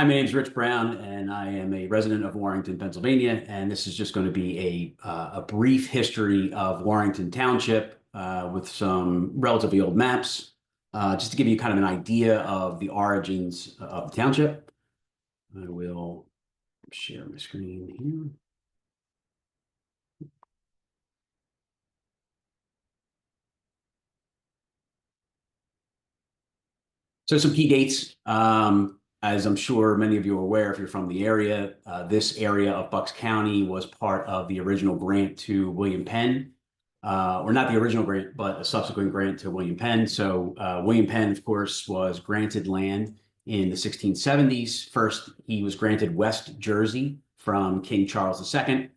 Hi, my name is Rich Brown, and I am a resident of Warrington, Pennsylvania. And this is just going to be a brief history of Warrington Township with some relatively old maps, just to give you kind of an idea of the origins of the township. I will share my screen here. So some key dates. As I'm sure many of you are aware, if you're from the area, this area of Bucks County was part of the original grant to William Penn, or not the original grant, but a subsequent grant to William Penn. So William Penn, of course, was granted land in the 1670s. First, he was granted West Jersey from King Charles II.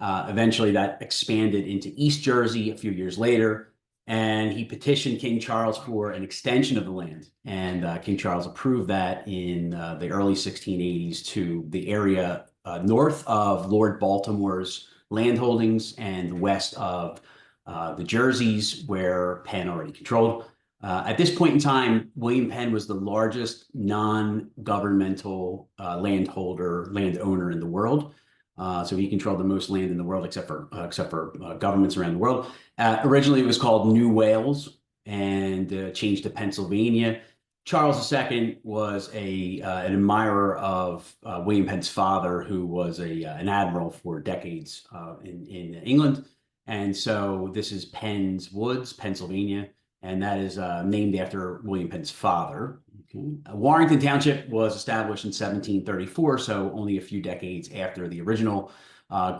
Eventually, that expanded into East Jersey a few years later, and he petitioned King Charles for an extension of the land. And King Charles approved that in the early 1680s to the area north of Lord Baltimore's land holdings and west of the Jerseys, where Penn already controlled. At this point in time, William Penn was the largest non-governmental landowner in the world. So he controlled the most land in the world, except for governments around the world. Originally, it was called New Wales and changed to Pennsylvania. Charles II was an admirer of William Penn's father, who was an admiral for decades in England. And so this is Penn's Woods, Pennsylvania, and that is named after William Penn's father. Okay. Warrington Township was established in 1734, so only a few decades after the original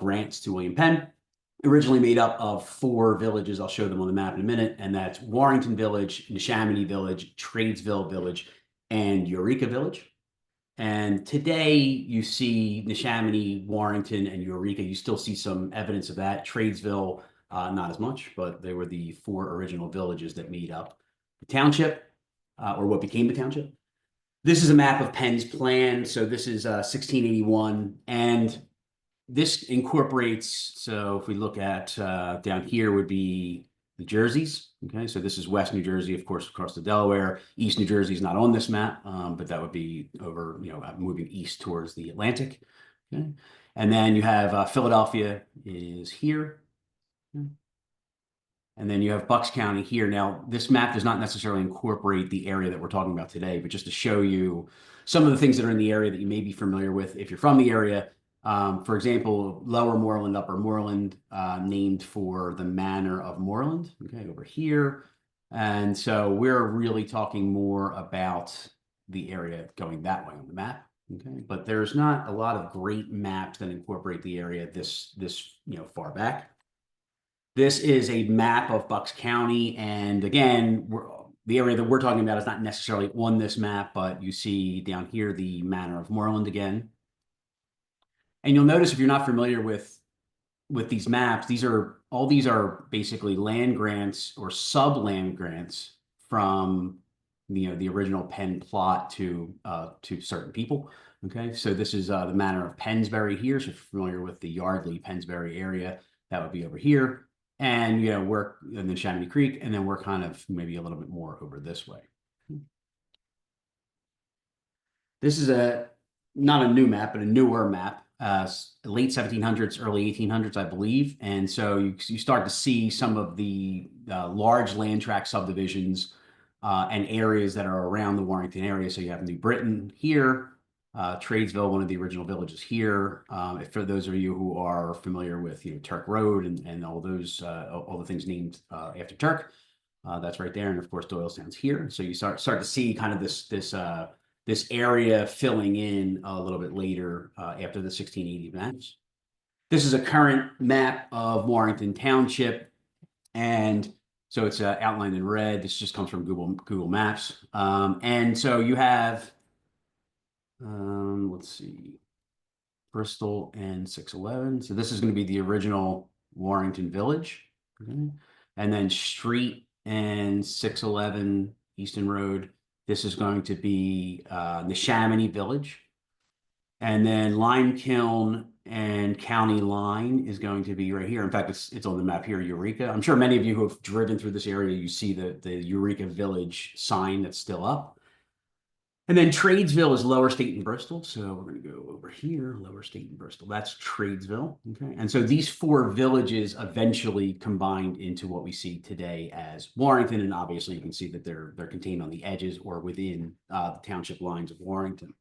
grants to William Penn. Originally made up of 4 villages. I'll show them on the map in a minute, and that's Warrington Village, Neshaminy Village, Tradesville Village, and Eureka Village. And today you see Neshaminy, Warrington, and Eureka. You still see some evidence of that. Tradesville, not as much, but they were the 4 original villages that made up the township, or what became the township. This is a map of Penn's plan. So this is 1681, and this incorporates, so if we look at down here would be the Jerseys. Okay, so this is West New Jersey, of course, across the Delaware. East New Jersey is not on this map, but that would be over, moving east towards the Atlantic. Okay, and then you have Philadelphia is here. Okay. And then you have Bucks County here. Now, this map does not necessarily incorporate the area that we're talking about today, but just to show you some of the things that are in the area that you may be familiar with if you're from the area. For example, Lower Moreland, Upper Moreland, named for the manor of Moreland, okay, over here. And so we're really talking more about the area going that way on the map, okay? But there's not a lot of great maps that incorporate the area this far back. This is a map of Bucks County, and again, the area that we're talking about is not necessarily on this map, but you see down here the manor of Moreland again. And you'll notice, if you're not familiar with these maps, these are basically land grants or sub-land grants from the original Penn plot to certain people. Okay, so this is the manor of Pennsbury here. So if you're familiar with the Yardley Pennsbury area, that would be over here. And we're in the Chamonix Creek, and then we're kind of maybe a little bit more over this way. This is not a new map, but a newer map. Late 1700s, early 1800s, I believe. And so you start to see some of the large land tract subdivisions and areas that are around the Warrington area. So you have New Britain here, Tradesville, one of the original villages here. For those of you who are familiar with Turk Road and all those all the things named after Turk, that's right there. And of course, Doylestown's here. So you start to see kind of this area filling in a little bit later after the 1680 maps. This is a current map of Warrington Township, and so it's outlined in red. This just comes from Google Maps. And so you have, let's see, Bristol and 611. So this is going to be the original Warrington Village. Okay. And then Street and 611 Easton Road. This is going to be Neshaminy Village. And then Limekiln and County Line is going to be right here. In fact, it's on the map here, Eureka. I'm sure many of you who have driven through this area, you see the Eureka Village sign that's still up. And then Tradesville is Lower State and Bristol. So we're going to go over here, Lower State and Bristol. That's Tradesville. Okay. And so these four villages eventually combined into what we see today as Warrington. And obviously you can see that they're contained on the edges or within the township lines of Warrington.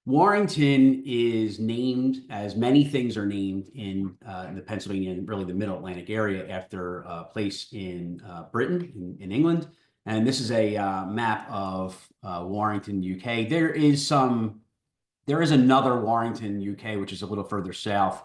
Warrington is named, as many things are named in the Pennsylvania and really the Middle Atlantic area, after a place in Britain, in England. And this is a map of Warrington, UK. There is another Warrington, UK, which is a little further south.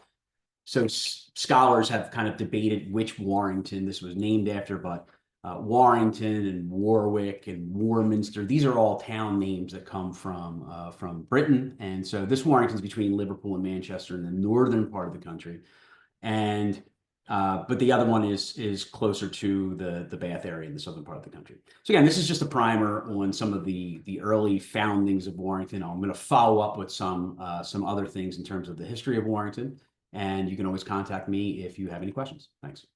So scholars have kind of debated which Warrington this was named after, but Warrington and Warwick and Warminster, these are all town names that come from Britain. And so this Warrington's between Liverpool and Manchester in the northern part of the country. And but the other one is closer to the Bath area in the southern part of the country. So again, this is just a primer on some of the early foundings of Warrington. I'm going to follow up with some other things in terms of the history of Warrington. And you can always contact me if you have any questions. Thanks.